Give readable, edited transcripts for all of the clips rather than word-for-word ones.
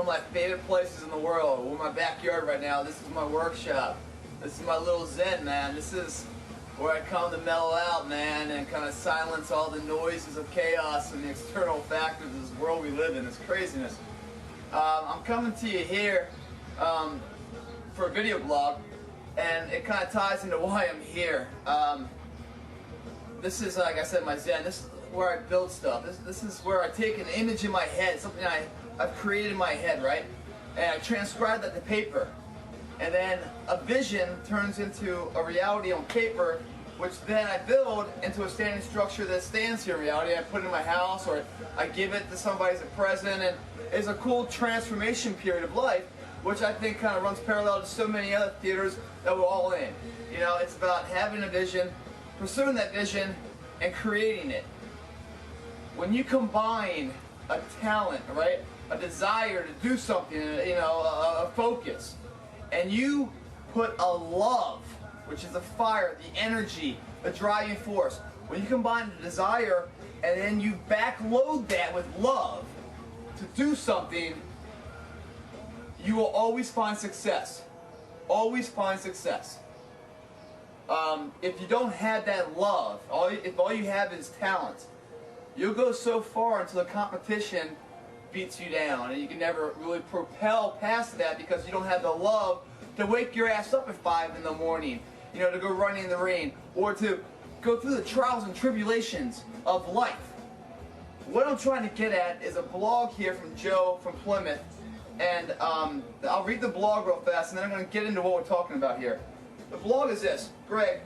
one of my favorite places in the world. We're in my backyard right now. This is my workshop. This is my little zen, man. This is where I come to mellow out, man, and kind of silence all the noises of chaos and the external factors of this world we live in, this craziness. I'm coming to you here for a video blog, and it kind of ties into why I'm here. This is, like I said, my zen. This is where I build stuff. This is where I take an image in my head, something I've created in my head, right? And I transcribe that to paper. And then a vision turns into a reality on paper, which then I build into a standing structure that stands here in reality. I put it in my house, or I give it to somebody as a present, and it's a cool transformation period of life, which I think kind of runs parallel to so many other theaters that we're all in. You know, it's about having a vision, pursuing that vision, and creating it. When you combine a talent, right, a desire to do something, you know, a focus, and you put a love, which is the fire, the energy, the driving force, when you combine the desire and then you backload that with love to do something, you will always find success. Always find success. If you don't have that love, if all you have is talent, you'll go so far until the competition beats you down, and you can never really propel past that because you don't have the love to wake your ass up at 5 in the morning, you know, to go running in the rain, or to go through the trials and tribulations of life. What I'm trying to get at is a blog here from Joe from Plymouth, and I'll read the blog real fast, and then I'm going to get into what we're talking about here. The blog is this: Greg,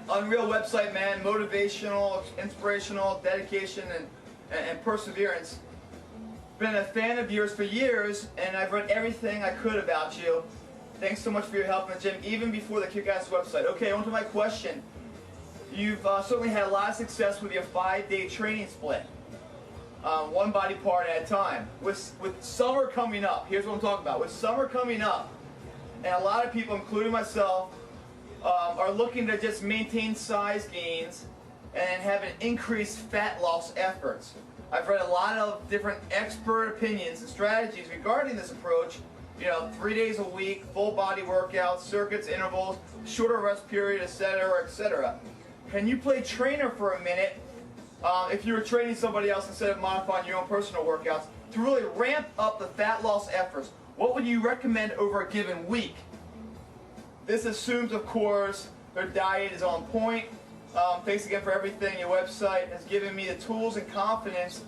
unreal website, man, motivational, inspirational, dedication, and perseverance. Been a fan of yours for years, and I've read everything I could about you. Thanks so much for your help in the gym, even before the Kick-Ass website. Okay, on to my question. You've certainly had a lot of success with your 5-day training split, one body part at a time. With summer coming up, here's what I'm talking about. With summer coming up, and a lot of people, including myself, are looking to just maintain size gains and have an increased fat loss efforts. I've read a lot of different expert opinions and strategies regarding this approach. You know, 3 days a week, full body workouts, circuits, intervals, shorter rest period, etc., etc. Can you play trainer for a minute if you were training somebody else instead of modifying your own personal workouts to really ramp up the fat loss efforts? What would you recommend over a given week? This assumes, of course, their diet is on point. Thanks again for everything. Your website has given me the tools and confidence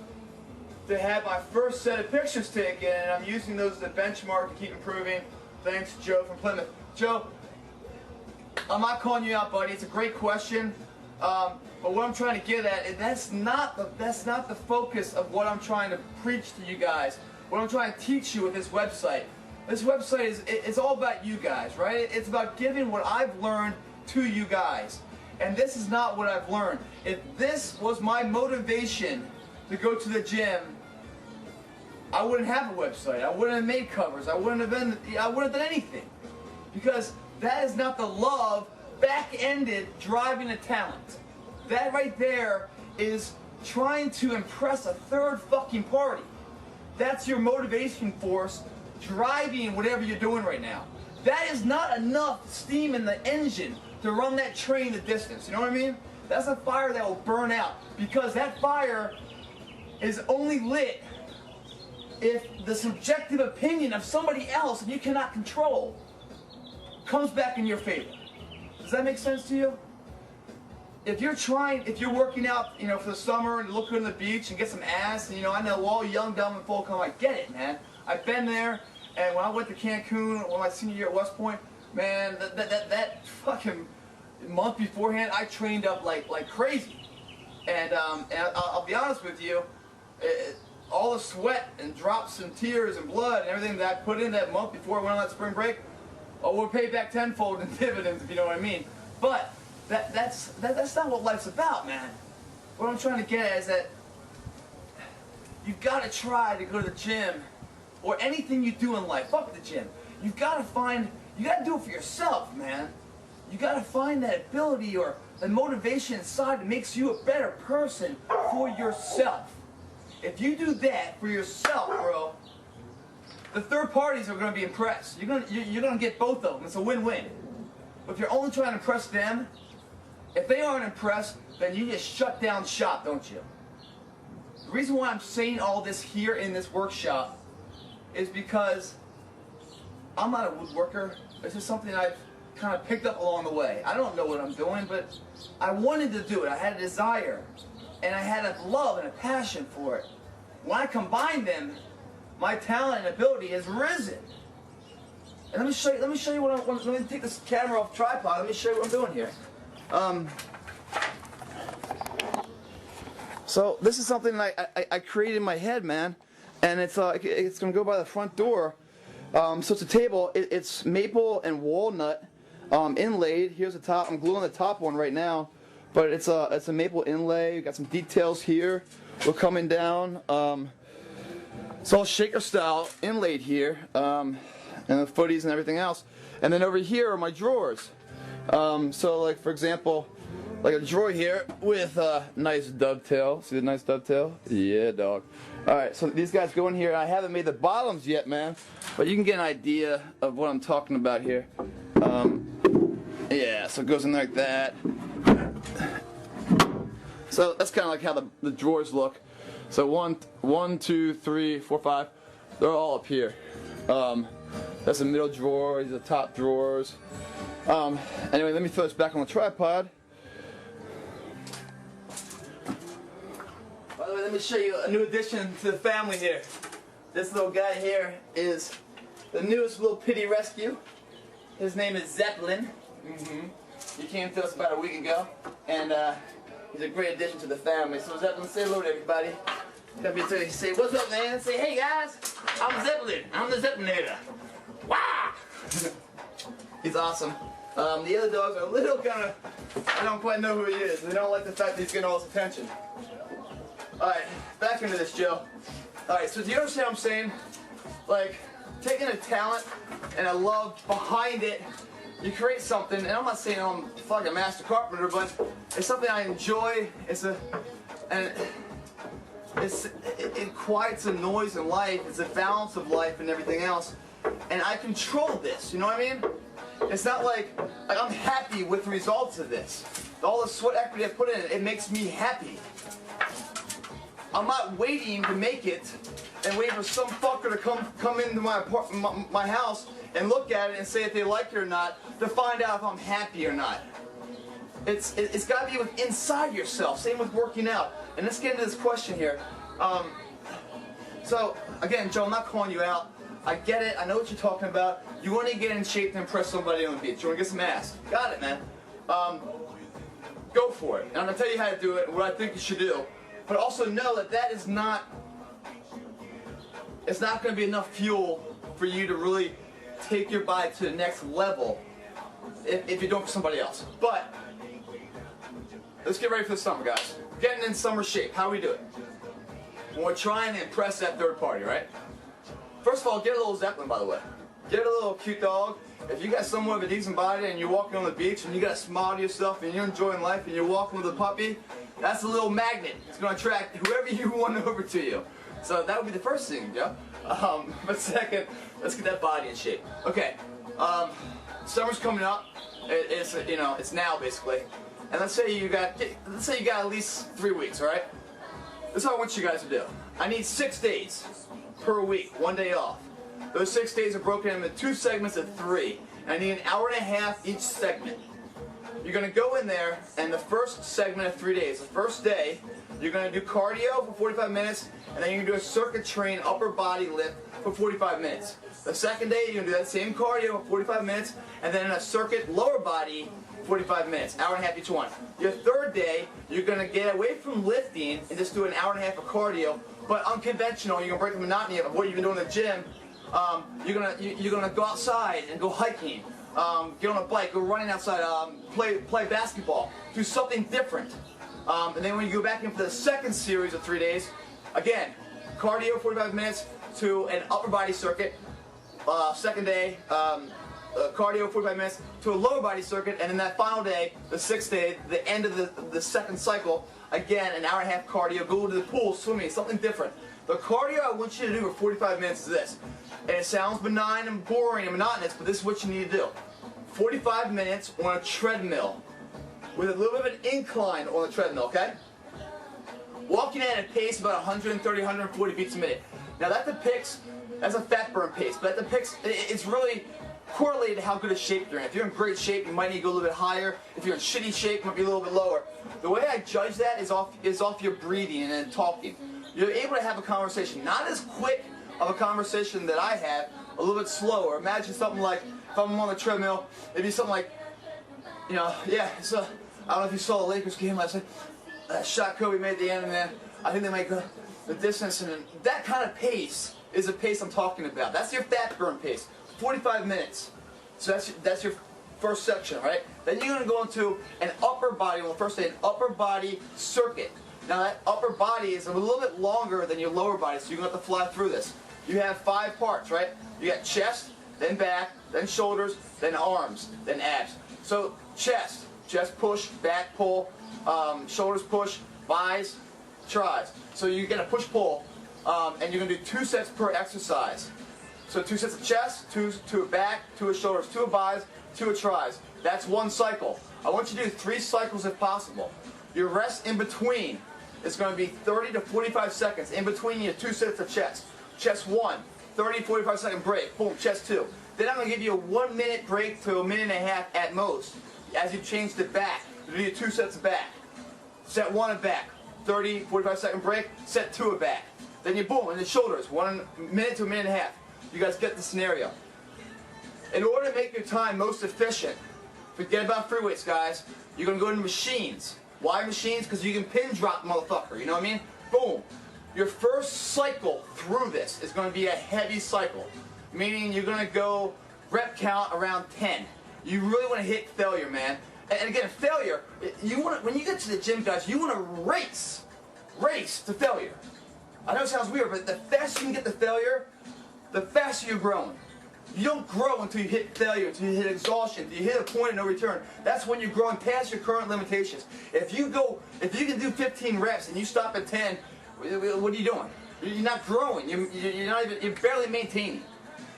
to have my first set of pictures taken, and I'm using those as a benchmark to keep improving. Thanks, Joe from Plymouth. Joe, I'm not calling you out, buddy. It's a great question, but what I'm trying to get at is that's not the focus of what I'm trying to preach to you guys. What I'm trying to teach you with this website. This website it's all about you guys, right? It's about giving what I've learned to you guys. And this is not what I've learned. If this was my motivation to go to the gym, I wouldn't have a website. I wouldn't have made covers. I wouldn't have done anything. Because that is not the love, back-ended, driving a talent. That right there is trying to impress a third fucking party. That's your motivation force driving whatever you're doing right now. That is not enough steam in the engine to run that train the distance. You know what I mean? That's a fire that will burn out, because that fire is only lit if the subjective opinion of somebody else that you cannot control comes back in your favor. Does that make sense to you? If you're working out, you know, for the summer and look good on the beach and get some ass, and you know, I know all young, dumb, and full come, I get it, man. I've been there, and when I went to Cancun, when my senior year at West Point, man, that fucking month beforehand, I trained up like crazy. And I'll be honest with you, all the sweat and drops and tears and blood and everything that I put in that month before I went on that spring break, we'll pay back tenfold in dividends, if you know what I mean. But that's not what life's about, man. What I'm trying to get at is that you've got to try to go to the gym, or anything you do in life. Fuck the gym. You got to do it for yourself, man. You got to find that ability or the motivation inside that makes you a better person for yourself. If you do that for yourself, bro, the third parties are going to be impressed. You're going to get both of them. It's a win-win. But if you're only trying to impress them, if they aren't impressed, then you just shut down shop, don't you? The reason why I'm saying all this here in this workshop is because I'm not a woodworker. This is something I've kind of picked up along the way. I don't know what I'm doing, but I wanted to do it. I had a desire, and I had a love and a passion for it. When I combine them, my talent and ability has risen. And let me show you what let me take this camera off tripod. Let me show you what I'm doing here. So this is something that I created in my head, man, and it's gonna go by the front door. So it's a table. It's maple and walnut inlaid. Here's the top. I'm gluing the top one right now, but it's a maple inlay. We've got some details here. We're coming down. It's all shaker style inlaid here, and the footies and everything else. And then over here are my drawers. So like for example, like a drawer here with a nice dovetail. See the nice dovetail? Yeah, dog. Alright, so these guys go in here. I haven't made the bottoms yet, man, but you can get an idea of what I'm talking about here. Yeah, so it goes in like that. So that's kind of like how the drawers look. So 1, 2, 3, 4, 5. They're all up here. That's the middle drawer. These are the top drawers. Anyway, let me throw this back on the tripod. By the way, let me show you a new addition to the family here. This little guy here is the newest little pity rescue. His name is Zeppelin. He came to us about a week ago, and he's a great addition to the family. So Zeppelin, say hello to everybody. Come here to say, what's up, man? Say, hey guys, I'm Zeppelin. I'm the Zeppelinator. Wow! He's awesome. The other dogs are a little kind of, I don't quite know who he is. They don't like the fact that he's getting all this attention. Alright, back into this, Joe. Alright, so do you understand what I'm saying? Like, taking a talent and a love behind it, you create something, and I'm not saying I'm a fucking master carpenter, but it's something I enjoy. It quiets the noise in life. It's a balance of life and everything else. And I control this, you know what I mean? It's not like I'm happy with the results of this. All the sweat equity I put in it, it makes me happy. I'm not waiting to make it and waiting for some fucker to come into my house and look at it and say if they like it or not to find out if I'm happy or not. It's got to be inside yourself. Same with working out. And let's get into this question here. So again, Joe, I'm not calling you out. I get it. I know what you're talking about. You want to get in shape to impress somebody on the beach. You want to get some ass. Got it, man. Go for it. And I'm going to tell you how to do it and what I think you should do. But also know that is not, it's not going to be enough fuel for you to really take your body to the next level if you're doing it for somebody else. But let's get ready for the summer, guys. Getting in summer shape. How we do it? When we're trying to impress that third party, right? First of all, get a little Zeppelin, by the way. Get a little cute dog. If you got someone with a decent body and you're walking on the beach and you got a smile to yourself and you're enjoying life and you're walking with a puppy, that's a little magnet. It's going to attract whoever you want over to you. So that would be the first thing, Joe. But second, let's get that body in shape. Okay, summer's coming up. It's now basically. And let's say you got at least 3 weeks, all right? This is what I want you guys to do. I need 6 days per week, 1 day off. Those 6 days are broken into 2 segments of 3. And I need an hour and a half each segment. You're going to go in there, and the first segment of 3 days, the first day, you're going to do cardio for 45 minutes, and then you're going to do a circuit train upper body lift for 45 minutes. The second day, you're going to do that same cardio for 45 minutes, and then a circuit lower body 45 minutes, hour and a half each one. Your third day, you're going to get away from lifting and just do an hour and a half of cardio, but unconventional. You're going to break the monotony of what you've been doing in the gym. You're gonna go outside and go hiking, get on a bike, go running outside, play basketball, do something different. And then when you go back in for the second series of 3 days, again, cardio 45 minutes to an upper body circuit. Second day, cardio 45 minutes to a lower body circuit, and then that final day, the 6th day, the end of the second cycle, again, an hour and a half cardio, go to the pool, swimming, something different. The cardio I want you to do for 45 minutes is this. And it sounds benign and boring and monotonous, but this is what you need to do. 45 minutes on a treadmill with a little bit of an incline on the treadmill, okay? Walking at a pace about 130, 140 beats a minute. Now that depicts, that's a fat burn pace, but that depicts, it's really correlated to how good a shape you're in. If you're in great shape, you might need to go a little bit higher. If you're in shitty shape, it might be a little bit lower. The way I judge that is off your breathing and then talking. You're able to have a conversation, not as quick of a conversation that I have, a little bit slower. Imagine something like, if I'm on the treadmill, it'd be something like, you know, yeah, so, I don't know if you saw the Lakers game last night. That shot Kobe made at the end, and then I think they make the distance, and that kind of pace is the pace I'm talking about. That's your fat burn pace, 45 minutes. So that's your first section, right? Then you're going to go into an upper body, well, first day, an upper body circuit. Now that upper body is a little bit longer than your lower body, so you're going to have to fly through this. You have 5 parts, right? You got chest, then back, then shoulders, then arms, then abs. So chest push, back pull, shoulders push, buys, tries. So you're going to push-pull, and you're going to do 2 sets per exercise. So 2 sets of chest, 2 of back, 2 of shoulders, 2 of buys, 2 of tries. That's 1 cycle. I want you to do 3 cycles if possible. Your rest in between is going to be 30 to 45 seconds in between your 2 sets of chest. Chest 1, 30, 45 second break. Boom, chest 2. Then I'm going to give you a 1 minute break to a minute and a half at most as you change the back. You do your 2 sets of back. Set 1 of back, 30, 45 second break. Set 2 of back. Then you boom, and the shoulders, 1 minute to a minute and a half. You guys get the scenario. In order to make your time most efficient, forget about free weights, guys. You're going to go into machines. Why machines? Because you can pin drop, motherfucker. You know what I mean? Boom. Your first cycle through this is going to be a heavy cycle, meaning you're going to go rep count around 10. You really want to hit failure, man. And again, failure, you want to, when you get to the gym, guys, you want to race to failure. I know it sounds weird, but the faster you can get to failure, the faster you're growing. You don't grow until you hit failure, until you hit exhaustion, until you hit a point of no return. That's when you're growing past your current limitations. If you can do 15 reps and you stop at 10, what are you doing? You're not growing. You're barely maintaining.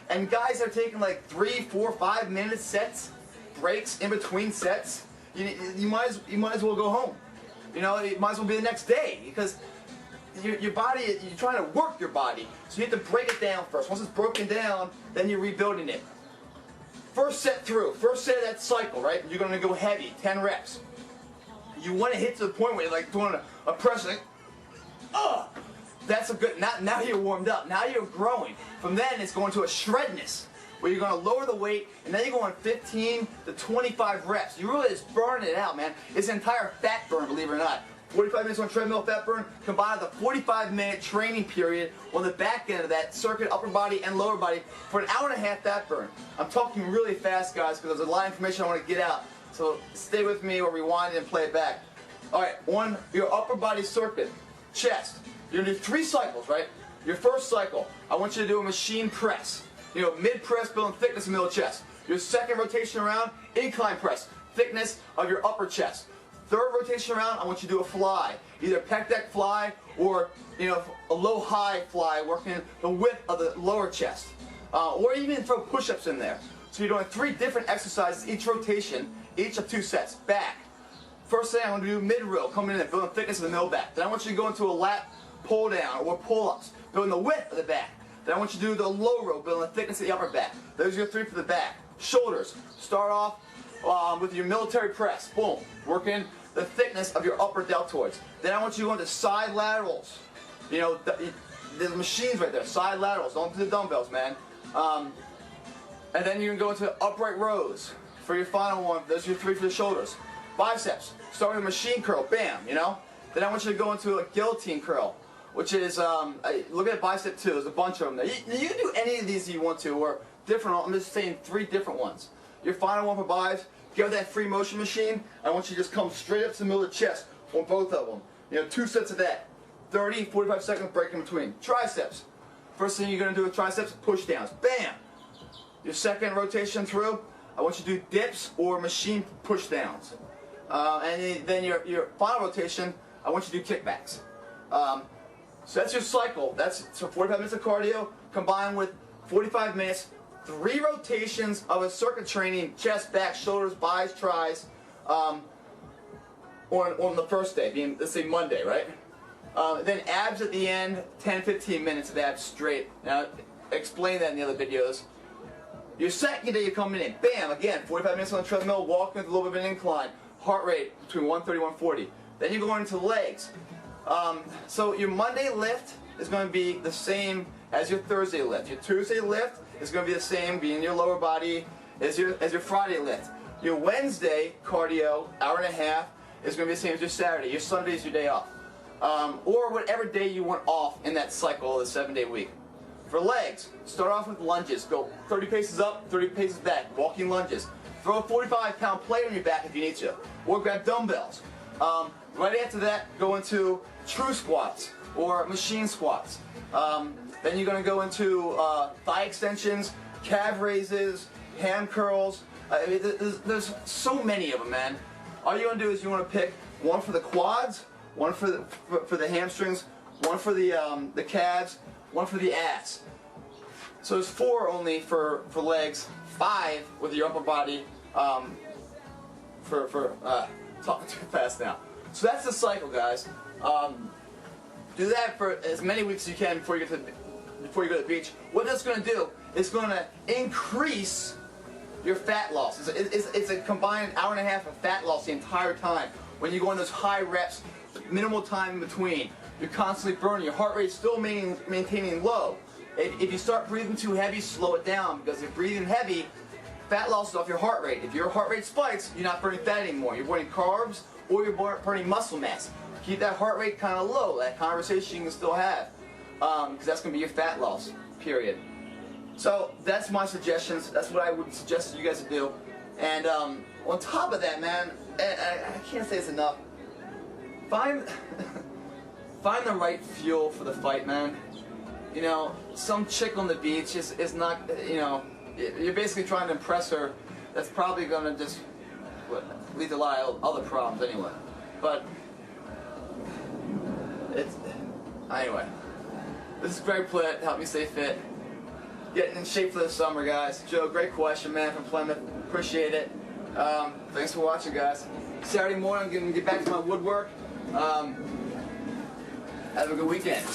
And guys are taking like 3, 4, 5 minute sets, breaks in between sets. You might as well go home. You know, it might as well be the next day because your body, you're trying to work your body, so you have to break it down first. Once it's broken down, then you're rebuilding it. First set through, first set of that cycle, right? You're going to go heavy, 10 reps. You want to hit to the point where you're like doing a press, like, that's a good, now you're warmed up, now you're growing. From then it's going to a shredness, where you're going to lower the weight, and then you're going 15 to 25 reps. You really just burning it out, man. It's an entire fat burn, believe it or not. 45 minutes on treadmill fat burn, combined with a 45-minute training period on the back end of that circuit, upper body and lower body, for an hour and a half fat burn. I'm talking really fast, guys, because there's a lot of information I want to get out. So stay with me or rewind and play it back. All right, on your upper body circuit, chest, you're going to do 3 cycles, right? Your first cycle, I want you to do a machine press. You know, mid-press, building thickness in the middle of the chest. Your second rotation around, incline press, thickness of your upper chest. Third rotation around, I want you to do a fly. Either a pec deck fly or, you know, a low-high fly, working the width of the lower chest. Or even throw push-ups in there. So you're doing 3 different exercises, each rotation, each of 2 sets. Back. First thing, I'm going to do mid-row, coming in and building thickness in the middle back. Then I want you to go into a lat pull-down or pull-ups, building the width of the back. Then I want you to do the low row, building the thickness of the upper back. Those are your 3 for the back. Shoulders. Start off with your military press. Boom. Working the thickness of your upper deltoids. Then I want you to go into side laterals. You know, the machines right there, side laterals. Don't do the dumbbells, man. And then you can go into upright rows for your final one. Those are your 3 for the shoulders. Biceps. Start with a machine curl. Bam, you know. Then I want you to go into a guillotine curl, which is, look at bicep 2. There's a bunch of them there. You can do any of these if you want to, or different. I'm just saying 3 different ones. Your final one for biceps, get that free motion machine. I want you to just come straight up to the middle of the chest on both of them. You know, 2 sets of that. 30, 45 seconds break in between. Triceps. First thing you're going to do with triceps, push downs. Bam! Your second rotation through, I want you to do dips or machine push downs. And then your final rotation, I want you to do kickbacks. So that's your cycle. That's 45 minutes of cardio combined with 45 minutes, 3 rotations of a circuit training, chest, back, shoulders, bis, tris, on the first day, being, let's say, Monday, right? Then abs at the end, 10-15 minutes of abs straight. Now, I explained that in the other videos. Your second day, you're coming in, bam, again, 45 minutes on the treadmill, walking with a little bit of an incline, heart rate between 130 and 140. Then you're going into legs. So your Monday lift is going to be the same as your Thursday lift. Your Tuesday lift is going to be the same, being your lower body, as your Friday lift. Your Wednesday cardio, hour and a half, is going to be the same as your Saturday. Your Sunday is your day off. Or whatever day you want off in that cycle of the 7-day week. For legs, start off with lunges. Go 30 paces up, 30 paces back. Walking lunges. Throw a 45-pound plate on your back if you need to. Or grab dumbbells. Right after that, go into true squats or machine squats. Then you're going to go into thigh extensions, calf raises, ham curls. There's so many of them, man. All you want to do is you want to pick one for the quads, one for the hamstrings, one for the calves, one for the ass. So there's 4 only for legs, 5 with your upper body. Talking too fast now. So that's the cycle, guys. Do that for as many weeks as you can before you go to the beach. What that's going to do is going to increase your fat loss. It's a combined hour and a half of fat loss the entire time. When you go in those high reps, minimal time in between, you're constantly burning. Your heart rate is still maintaining low. If you start breathing too heavy, slow it down, because if breathing heavy, fat loss is off your heart rate. If your heart rate spikes, you're not burning fat anymore. You're burning carbs or you're burning muscle mass. Keep that heart rate kind of low. That conversation you can still have, because that's going to be your fat loss, period. So that's my suggestions. That's what I would suggest you guys to do. And on top of that, man, I can't say it's enough. Find the right fuel for the fight, man. You know, some chick on the beach is not, you know, you're basically trying to impress her. That's probably going to just lead to a lot of other problems anyway. But anyway, this is Greg Plitt. Help me stay fit. Getting in shape for the summer, guys. Joe, great question, man, from Plymouth. Appreciate it. Thanks for watching, guys. Saturday morning, I'm going to get back to my woodwork. Have a good weekend.